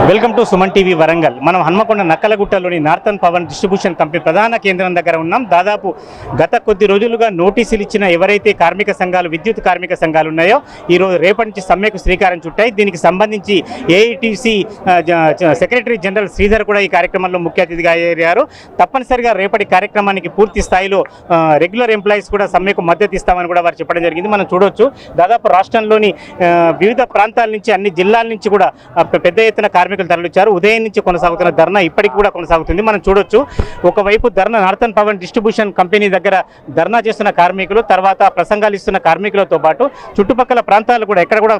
Welcome to Suman TV Warangal. మనం హన్మకొండ నక్కలగుట్టలోని northern power distribution company ప్రధాన కేంద్రం దగ్గర ఉన్నాం. దాదాపు గత కొద్ది రోజులుగా నోటీసులు ఇచ్చిన ఎవరైతే కార్మిక సంఘాలు, విద్యుత్ కార్మిక సంఘాలు ఉన్నాయో ఈరోజు రేపటి నుంచి సమ్మెకు శ్రీకారం చుట్టాయి. దీనికి సంబంధించి ఏఐటీసీ సెక్రటరీ జనరల్ శ్రీధర్ కూడా ఈ కార్యక్రమంలో ముఖ్య అతిథిగా అయ్యారు. తప్పనిసరిగా రేపటి కార్యక్రమానికి పూర్తి స్థాయిలో రెగ్యులర్ ఎంప్లాయీస్ కూడా సమ్మెకు మద్దతు ఇస్తామని కూడా వారు చెప్పడం జరిగింది. మనం చూడొచ్చు దాదాపు రాష్ట్రంలోని వివిధ ప్రాంతాల నుంచి, అన్ని జిల్లాల నుంచి కూడా పెద్ద ఎత్తున కార్మికులు తరలించారు. ఉదయం నుంచి కొనసాగుతున్న ధర్నా ఇప్పటికీ కూడా కొనసాగుతుంది. మనం చూడొచ్చు ఒకవైపు ధర్నా నార్థన్ పవర్ డిస్ట్రిబ్యూషన్ కంపెనీ దగ్గర ధర్నా చేస్తున్న కార్మికులు, తర్వాత ప్రసంగాలు ఇస్తున్న కార్మికులతో పాటు చుట్టుపక్కల ప్రాంతాలు కూడా ఎక్కడ కూడా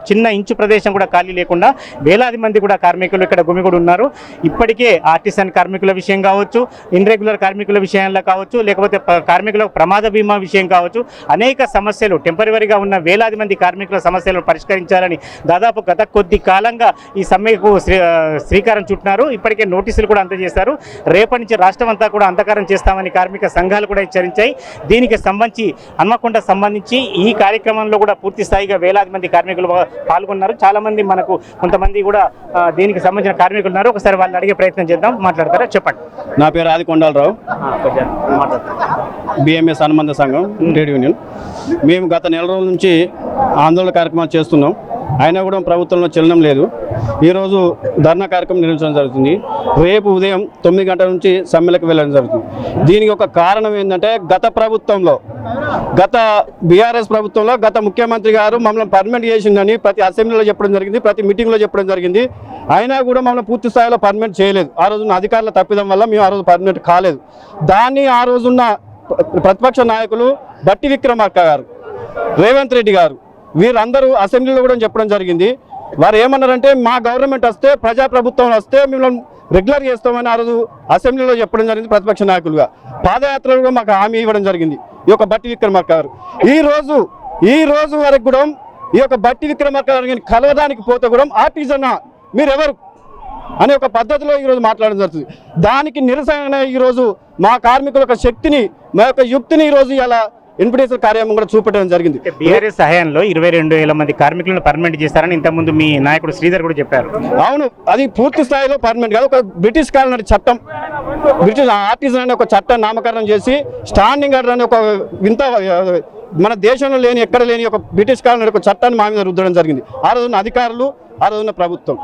చిన్న ఇంచు ప్రదేశం కూడా ఖాళీ లేకుండా వేలాది మంది కూడా కార్మికులు ఇక్కడ గుమిగూడి ఉన్నారు. ఇప్పటికే ఆర్టిసన్ కార్మికుల విషయం కావచ్చు, ఇన్రెగ్యులర్ కార్మికుల విషయంలో కావచ్చు, లేకపోతే కార్మికుల ప్రమాద బీమా విషయం కావచ్చు, అనేక సమస్యలు టెంపరీగా ఉన్న వేలాది మంది కార్మికుల సమస్యలను పరిష్కరించాలని దాదాపు గత కొద్ది కాలంగా ఈ సమ్మెకు శ్రీకారం చుట్టినారు. ఇప్పటికే నోటీసులు కూడా అందజేశారు. రేపటి నుంచి రాష్ట్రం అంతా కూడా అంధకారం చేస్తామని కార్మిక సంఘాలు కూడా హెచ్చరించాయి. దీనికి హన్మకొండ సంబంధించి ఈ కార్యక్రమంలో కూడా పూర్తి స్థాయిగా వేలాది మంది కార్మికులు పాల్గొన్నారు. చాలా మంది కొంతమంది కూడా దీనికి సంబంధించిన కార్మికులు ఉన్నారు. ఒకసారి వాళ్ళని అడిగే ప్రయత్నం చేద్దాం. మాట్లాడతారా? చెప్పండి. నా పేరు ఆదికొండాలరావు, బిఎంఎస్ అనుబంధ సంఘం ట్రేడ్ యూనియన్. మేము గత నెల రోజుల నుంచి ఆందోళన కార్యక్రమాలు చేస్తున్నాం. అయినా కూడా ప్రభుత్వంలో చలనం లేదు. ఈరోజు ధర్నా కార్యక్రమం నిర్వహించడం జరుగుతుంది. రేపు ఉదయం 9 గంటల నుంచి సమ్మెలకు వెళ్ళడం జరుగుతుంది. దీనికి ఒక కారణం ఏంటంటే గత బీఆర్ఎస్ ప్రభుత్వంలో గత ముఖ్యమంత్రి గారు మమ్మల్ని పర్మనెంట్ చేసిందని ప్రతి అసెంబ్లీలో చెప్పడం జరిగింది, ప్రతి మీటింగ్లో చెప్పడం జరిగింది. అయినా కూడా మమ్మల్ని పూర్తి స్థాయిలో పర్మనెంట్ చేయలేదు. ఆ రోజున్న అధికారుల తప్పిదం వల్ల మేము ఆ రోజు పర్మనెంట్ కాలేదు. దాన్ని ఆ రోజున్న ప్రతిపక్ష నాయకులు బట్టి విక్రమార్క గారు, రేవంత్ రెడ్డి గారు, వీరందరూ అసెంబ్లీలో కూడా చెప్పడం జరిగింది. వారు ఏమన్నారంటే మా గవర్నమెంట్ వస్తే, ప్రజాప్రభుత్వం వస్తే మిమ్మల్ని రెగ్యులర్ చేస్తామని ఆ రోజు అసెంబ్లీలో చెప్పడం జరిగింది. ప్రతిపక్ష నాయకులుగా పాదయాత్రలో కూడా మాకు హామీ ఇవ్వడం జరిగింది ఈ యొక్క బట్టి విక్రమార్క గారు. ఈ రోజు వరకు కూడా ఈ యొక్క బట్టి విక్రమార్క గారిని కలవడానికి పోతే కూడా ఆర్టిజన్ మీరెవరు అనే ఒక పద్ధతిలో ఈరోజు మాట్లాడడం జరుగుతుంది. దానికి నిరసన ఈరోజు మా కార్మికుల యొక్క శక్తిని, మా యొక్క యుక్తిని ఈరోజు ఇలా ఇన్విటేషన్ కార్యక్రమం కూడా చూపెట్టడం జరిగింది. బీఆర్ఎస్ హయాంలో 22,000 మంది కార్మికులను పర్మనెంట్ చేస్తారని ఇంతకుముందు మీ నాయకుడు శ్రీధర్ కూడా చెప్పారు. అవును, అది పూర్తి స్థాయిలో పర్మనెంట్ కాదు. ఒక బ్రిటిష్ కాలం చట్టం, బ్రిటిష్ ఆర్టిజన్ అనే ఒక చట్టం నామకరణం చేసి స్టాండింగ్ ఆర్డర్ అనే ఒక వింత, మన దేశంలో లేని, ఎక్కడ లేని ఒక బ్రిటిష్ కాలం ఒక చట్టాన్ని మా మీద రుద్దడం జరిగింది ఆ రోజున అధికారులు, ఆ రోజున ప్రభుత్వం.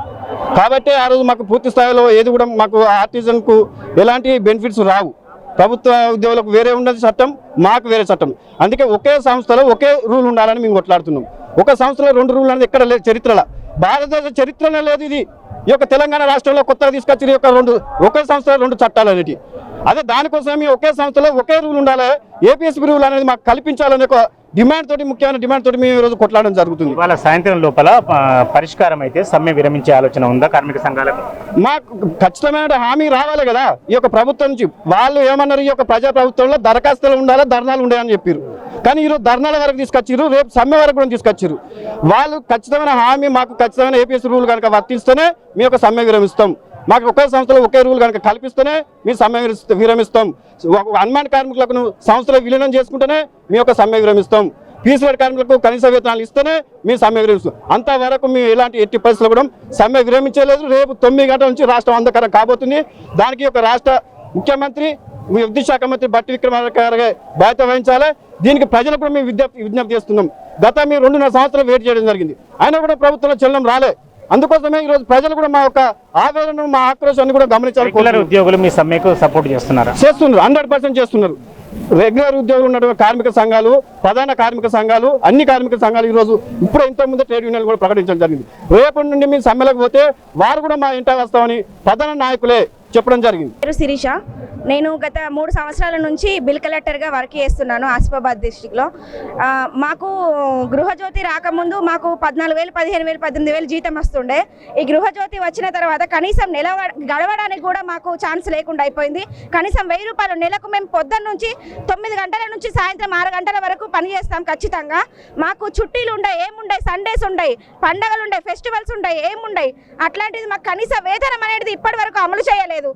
కాబట్టి ఆ రోజు మాకు పూర్తి స్థాయిలో ఏది కూడా మాకు ఆర్టిజన్కు ఎలాంటి బెనిఫిట్స్ రావు. ప్రభుత్వ ఉద్యోగులకు వేరే ఉన్నది చట్టం, మాకు వేరే చట్టం. అందుకే ఒకే సంస్థలో ఒకే రూల్ ఉండాలని మేము కొట్లాడుతున్నాం. ఒక సంస్థలో 2 రూల్ అనేది ఎక్కడ లేదు చరిత్రలో, భారతదేశ చరిత్రలో లేదు. ఇది ఈ యొక్క తెలంగాణ రాష్ట్రంలో కొత్తగా తీసుకొచ్చిన యొక్క ఒకే సంస్థలో 2 చట్టాలు అనేవి. అదే దానికోసం ఒకే సంస్థలో ఒకే రూల్ ఉండాలి, ఏపీఎస్పీ రూల్ అనేది మాకు కల్పించాలనే ఒక డిమాండ్ తోటి, ముఖ్యమైన డిమాండ్ తోటి మేము ఈరోజు కొట్లాడడం జరుగుతుంది. ఇవాళ సాయంత్రం లోపల పరిష్కారం అయితే సమ్మె విరమించే ఆలోచన ఉందా కార్మిక సంఘాలకు? మాకు ఖచ్చితమైన హామీ రావాలి కదా ఈ యొక్క ప్రభుత్వం నుంచి. వాళ్ళు ఏమన్నారు, ఈ యొక్క ప్రజా ప్రభుత్వంలో దరఖాస్తులు ఉండాలి, ధర్నాలు ఉండాలని చెప్పారు. కానీ ఈరోజు ధర్నాల వరకు తీసుకొచ్చారు, రేపు సమ్మె వరకు కూడా తీసుకొచ్చారు. వాళ్ళు ఖచ్చితమైన హామీ, మాకు ఖచ్చితమైన ఏపీఎస్ రూల్ కనుక వర్తిస్తేనే మీ యొక్క సమ్మె విరమిస్తాం, మాకు ఒకే సంస్థలో ఒకే రూల్ కనుక కల్పిస్తేనే మీ సమ్మె విరమిస్తాం, అన్మాన్ కార్మికులకు సంస్థలో విలీనం చేసుకుంటేనే మీ యొక్క సమ్మె విరమిస్తాం, పీసీఆర్ కార్మికులకు కనీస వేతనాలు ఇస్తేనే మీ సమ్మె విరమిస్తాం. అంతవరకు మేము ఎలాంటి ఎట్టి పరిస్థితులు కూడా సమ్మె విరమించలేదు. రేపు 9 గంటల నుంచి రాష్ట్రం అంధకారం కాబోతుంది. దానికి ఒక రాష్ట్ర ముఖ్యమంత్రి, విద్యుత్ శాఖ మంత్రి బట్టి విక్రమార్క గారికి బాధ్యత వహించాలి. దీనికి ప్రజలకు కూడా మేము విజ్ఞప్తి చేస్తున్నాం. మేము 2.5 సంవత్సరాలు వెయిట్ చేయడం జరిగింది, అయినా కూడా ప్రభుత్వంలో చలనం రాలే. అందుకోసమే ఈరోజు ప్రజలు కూడా మా యొక్క ఆవేదన, మా ఆక్రోశాన్ని కూడా గమనించాలి. ఉద్యోగులు మీ సమ్మెకు సపోర్ట్ చేస్తున్నారు? 100% చేస్తున్నారు. రెగ్యులర్ ఉద్యోగులు ఉన్నటువంటి కార్మిక సంఘాలు, ప్రధాన కార్మిక సంఘాలు, అన్ని కార్మిక సంఘాలు ఈరోజు ఇప్పుడే ఇంతకుముందు ట్రేడ్ యూనియన్ కూడా ప్రకటించడం జరిగింది. రేపటి నుండి మేము సమ్మెలకు పోతే వారు కూడా మా ఇంట వస్తామని ప్రధాన నాయకులే చెప్పడం జరిగింది. శిరీష, నేను గత 3 సంవత్సరాల నుంచి బిల్ కలెక్టర్గా వర్క్ చేస్తున్నాను ఆసిఫాబాద్ డిస్టిక్లో. మాకు గృహజ్యోతి రాకముందు మాకు 14,000, 15,000, 18,000 జీతం వస్తుండే. ఈ గృహజ్యోతి వచ్చిన తర్వాత కనీసం నెల గడవడానికి కూడా మాకు ఛాన్స్ లేకుండా అయిపోయింది. కనీసం 1,000 రూపాయలు నెలకు మేము పొద్దున్న నుంచి 9 గంటల నుంచి సాయంత్రం 6 గంటల వరకు పని చేస్తాం ఖచ్చితంగా. మాకు చుట్టీలు ఉండయి, ఏముండయి, సండేస్ ఉండయి, పండగలు ఉండయి, ఫెస్టివల్స్ ఉండయి, ఏముండయి. అట్లాంటిది మాకు కనీస వేతనం అనేది ఇప్పటి వరకు అమలు చేయలేదు.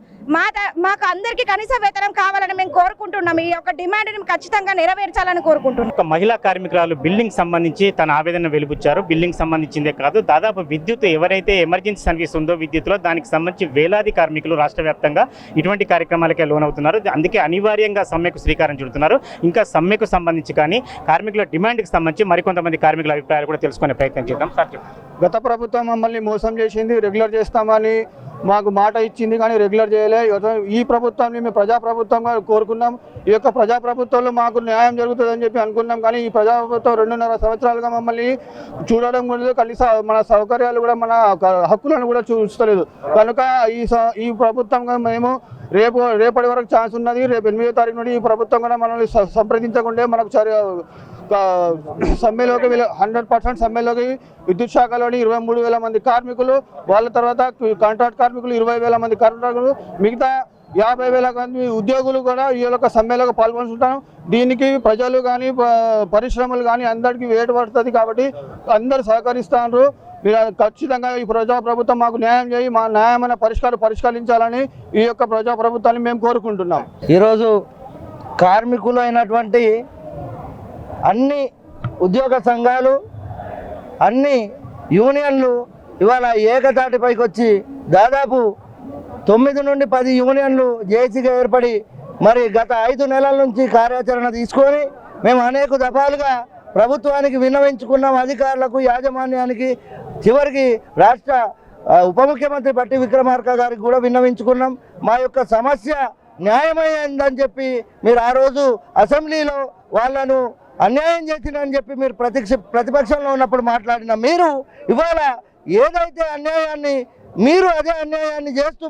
మాకు అందరికీ కనీస వేతనం కావాలని మేము కోరుకుంటున్నాం. ఈ యొక్క డిమాండ్ని ఖచ్చితంగా నెరవేర్చాలని కోరుకుంటున్నాం. ఒక మహిళా కార్మికురాలు బిల్డింగ్ సంబంధించి తన ఆవేదన వెలుబుచ్చారు. బిల్డింగ్ సంబంధించిందే కాదు, దాదాపు విద్యుత్ ఎవరైతే ఎమర్జెన్సీ సర్వీస్ ఉందో విద్యుత్లో దానికి సంబంధించి వేలాది కార్మికులు రాష్ట్ర వ్యాప్తంగా ఇటువంటి కార్యక్రమాలకే లోనవుతున్నారు. అందుకే అనివార్యంగా సమ్మెకు శ్రీకారం చుడుతున్నారు. ఇంకా సమ్మెకు సంబంధించి కానీ కార్మికుల డిమాండ్కి సంబంధించి మరికొంతమంది కార్మికుల అభిప్రాయాలు కూడా తెలుసుకునే ప్రయత్నం చేద్దాం. సార్ చెప్పండి. గత ప్రభుత్వం మమ్మల్ని మోసం చేసింది, రెగ్యులర్ చేస్తామని మాకు మాట ఇచ్చింది కానీ రెగ్యులర్ చేయలే. ఈ ప్రభుత్వాన్ని మేము ప్రజాప్రభుత్వంగా కోరుకున్నాం. ఈ యొక్క ప్రజాప్రభుత్వంలో మాకు న్యాయం జరుగుతుందని చెప్పి అనుకున్నాం. కానీ ఈ ప్రజాప్రభుత్వం 2.5 సంవత్సరాలుగా మమ్మల్ని చూడడం కూడా కనీసం మన సౌకర్యాలు కూడా మన హక్కులను కూడా చూస్తలేదు. కనుక ఈ ప్రభుత్వంగా మేము రేపటి వరకు ఛాన్స్ ఉన్నది. రేపు 8వ తారీఖు నుండి ఈ ప్రభుత్వం కూడా మనల్ని సంప్రదించకుండా మనకు సమ్మెలోకి 100% సమ్మెలోకి విద్యుత్ శాఖలోని 23,000 మంది కార్మికులు, వాళ్ళ తర్వాత కాంట్రాక్ట్ కార్మికులు 20,000 మంది కాంట్రాక్టులు, మిగతా 50,000 మంది ఉద్యోగులు కూడా ఈ యొక్క సమ్మెలోకి పాల్గొంటుంటాం. దీనికి ప్రజలు కానీ పరిశ్రమలు కానీ అందరికీ వేటు పడుతుంది. కాబట్టి అందరూ సహకరిస్తున్నారు. మీరు ఖచ్చితంగా ఈ ప్రజాప్రభుత్వం మాకు న్యాయం చేయి, మా న్యాయమైన పరిష్కరించాలని ఈ యొక్క ప్రజాప్రభుత్వాన్ని మేము కోరుకుంటున్నాం. ఈరోజు కార్మికులు అయినటువంటి అన్ని ఉద్యోగ సంఘాలు, అన్ని యూనియన్లు ఇవాళ ఏకతాటిపైకి వచ్చి దాదాపు 9 నుండి 10 యూనియన్లు జేఏసీగా ఏర్పడి మరి గత 5 నెలల నుంచి కార్యాచరణ తీసుకొని మేము అనేక దఫాలుగా ప్రభుత్వానికి విన్నవించుకున్నాం. అధికారులకు, యాజమాన్యానికి, చివరికి రాష్ట్ర ఉప ముఖ్యమంత్రి పట్టి విక్రమార్క గారికి కూడా విన్నవించుకున్నాం. మా యొక్క సమస్య న్యాయమైందని చెప్పి మీరు ఆ రోజు అసెంబ్లీలో వాళ్ళను అన్యాయం చేసిందని చెప్పి మీరు ప్రతిపక్షంలో ఉన్నప్పుడు మాట్లాడిన మీరు ఇవాళ ఏదైతే అన్యాయాన్ని మీరు అదే అన్యాయాన్ని చేస్తూ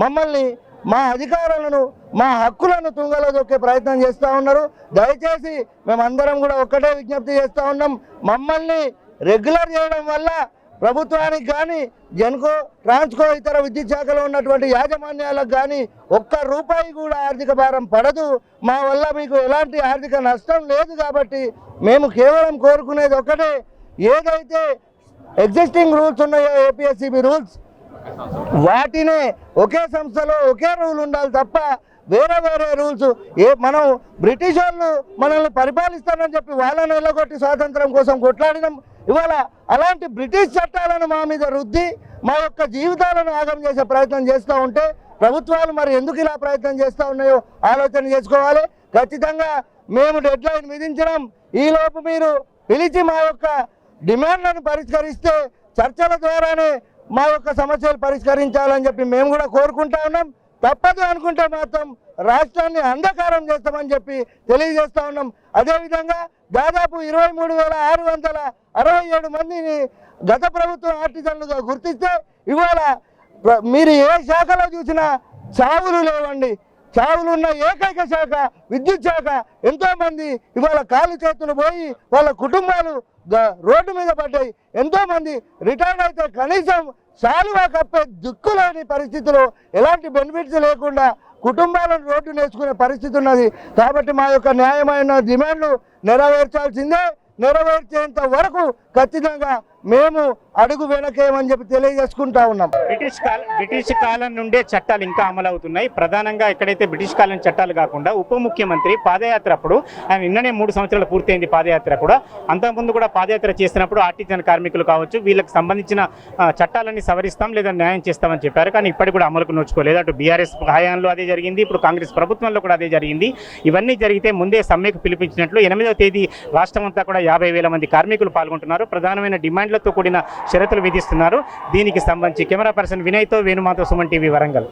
మమ్మల్ని, మా అధికారులను, మా హక్కులను తుంగలో దొక్కే ప్రయత్నం చేస్తూ ఉన్నారు. దయచేసి మేమందరం కూడా ఒక్కటే విజ్ఞప్తి చేస్తూ ఉన్నాం. మమ్మల్ని రెగ్యులర్ చేయడం వల్ల ప్రభుత్వానికి కానీ, జెన్కో, ట్రాన్స్కో, ఇతర విద్యుత్ శాఖలో ఉన్నటువంటి యాజమాన్యాలకు కానీ ₹1 కూడా ఆర్థిక భారం పడదు. మా వల్ల మీకు ఎలాంటి ఆర్థిక నష్టం లేదు. కాబట్టి మేము కేవలం కోరుకునేది ఒక్కటే, ఏదైతే ఎగ్జిస్టింగ్ రూల్స్ ఉన్నాయో ఏపీఎస్సీబీ రూల్స్, వాటినే ఒకే సంస్థలో ఒకే రూల్ ఉండాలి తప్ప వేరే వేరే రూల్స్ మనం బ్రిటిష్ వాళ్ళు మనల్ని పరిపాలిస్తారని చెప్పి వాళ్ళని వెళ్ళగొట్టి స్వాతంత్రం కోసం కొట్లాడినాం. ఇవాళ అలాంటి బ్రిటిష్ చట్టాలను మా మీద రుద్ది మా యొక్క జీవితాలను ఆగం చేసే ప్రయత్నం చేస్తూ ఉంటే ప్రభుత్వాలు మరి ఎందుకు ఇలా ప్రయత్నం చేస్తూ ఉన్నాయో ఆలోచన చేసుకోవాలి. ఖచ్చితంగా మేము డెడ్ లైన్ విధించడం, ఈలోపు మీరు పిలిచి మా యొక్క డిమాండ్లను పరిష్కరిస్తే చర్చల ద్వారానే మా యొక్క సమస్యలు పరిష్కరించాలని చెప్పి మేము కూడా కోరుకుంటా ఉన్నాం. తప్పదు అనుకుంటే మాత్రం రాష్ట్రాన్ని అంధకారం చేస్తామని చెప్పి తెలియజేస్తా ఉన్నాం. అదేవిధంగా దాదాపు 23,667 మందిని గత ప్రభుత్వం ఆర్టిజన్లుగా గుర్తిస్తే ఇవాళ మీరు ఏ శాఖలో చూసినా చావులు లేవండి. చావులున్న ఏకైక శాఖ విద్యుత్ శాఖ. ఎంతోమంది ఇవాళ కాలు చేతులు పోయి వాళ్ళ కుటుంబాలు రోడ్డు మీద పడ్డాయి. ఎంతోమంది రిటైర్డ్ అయితే కనీసం శాలువా కప్పే దిక్కులేని పరిస్థితిలో ఎలాంటి బెనిఫిట్స్ లేకుండా కుటుంబాలను రోడ్డు నేర్చుకునే పరిస్థితి ఉన్నది. కాబట్టి మా యొక్క న్యాయమైన డిమాండ్లు నెరవేర్చాల్సిందే. నెరవేర్చేంత వరకు ఖచ్చితంగా మేము అడుగు వెనకేమని చెప్పి తెలియజేసుకుంటా ఉన్నాం. బ్రిటిష్ కాలం నుండే చట్టాలు ఇంకా అమలు అవుతున్నాయి. ప్రధానంగా ఎక్కడైతే బ్రిటిష్ కాలం చట్టాలు కాకుండా ఉప ముఖ్యమంత్రి పాదయాత్ర అప్పుడు, ఆయన నిన్ననే 3 సంవత్సరాలు పూర్తయింది పాదయాత్ర కూడా, అంతకుముందు కూడా పాదయాత్ర చేసినప్పుడు ఆర్టిజన్ కార్మికులు కావచ్చు వీళ్ళకి సంబంధించిన చట్టాలన్నీ సవరిస్తాం లేదా న్యాయం చేస్తామని చెప్పారు. కానీ ఇప్పటికి కూడా అమలుకు నోచుకోలేదు. అటు బీఆర్ఎస్ హయాంలో అదే జరిగింది, ఇప్పుడు కాంగ్రెస్ ప్రభుత్వంలో కూడా అదే జరిగింది. ఇవన్నీ జరిగితే ముందే సమ్మెకు పిలిపించినట్లు 8వ తేదీ రాష్ట్రం అంతా కూడా 50,000 మంది కార్మికులు పాల్గొంటున్నారు. ప్రధానమైన డిమాండ్లతో కూడిన షరతులు విధిస్తున్నారు. దీనికి సంబంధించి కెమెరా పర్సన్ వినయ్తో వేణుమాతో సుమన్ టీవీ వరంగల్.